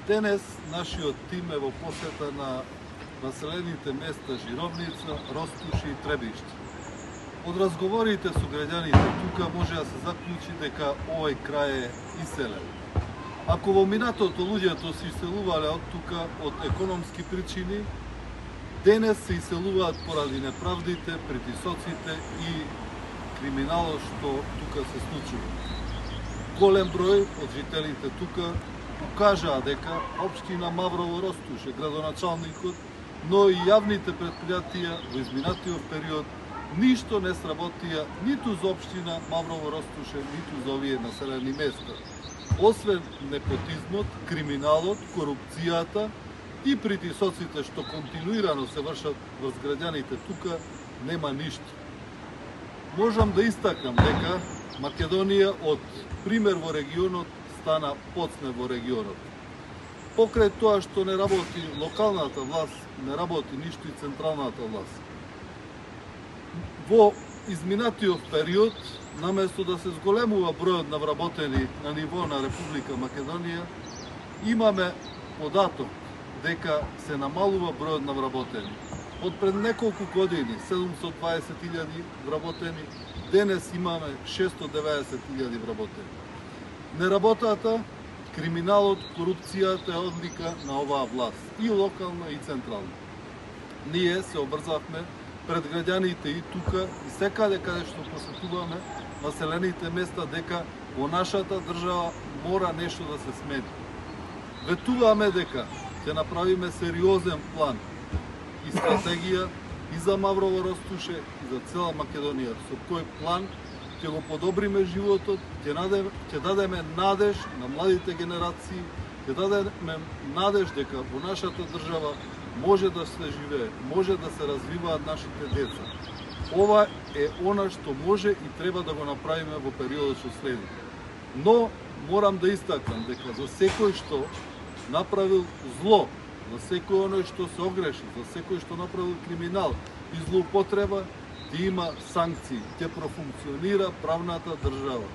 Денес нашиот тим е во посета на населените места Жировница, Ростуши и Требиште. Од разговорите со граѓаните тука може да се заклучи дека овој крај е иселен. Ако во минатото луѓето се иселувале од тука од економски причини, денес се иселуваат поради неправдите, притисоците и криминалот што тука се случува. Голем број од жителите тука укажаа дека општина Маврово Ростуше, градоначалникот, но и јавните предпријатија во изминатиот период ништо не сработија ниту за општина Маврово Ростуше, ниту за овие населени места. Освен непотизмот, криминалот, корупцијата и притисоците што континуирано се вршат врз граѓаните тука, нема ништо. Можам да истакнам дека Македонија од пример во регионот стана подсмев во регионот. Покрај тоа што не работи локалната власт, не работи ништо и централната власт. Во изминатиот период, наместо да се зголемува бројот на вработени на ниво на Република Македонија, имаме податок дека се намалува бројот на вработени. Од пред неколку години 720.000 вработени, денес имаме 690.000 вработени. Неработата, криминалот, корупцијата е одлика на оваа власт, и локална и централна. Ние се обрзавме пред граѓаните и тука и секаде каде што посетуваме населените места дека во нашата држава мора нешто да се смени. Ветуваме дека ќе направиме сериозен план и стратегија и за Маврово Ростуше и за цела Македонија, со кој план ќе го подобриме животот, ќе дадеме надеж на младите генерации, ќе дадеме надеж дека во нашата држава може да се живее, може да се развиваат нашите деца. Ова е она што може и треба да го направиме во периодот што следи. Но морам да истакнам дека за секој што направил зло, за секој оној што се огреши, за секој што направил криминал и злоупотреба, ќе има санкции, ќе профункционира правната држава.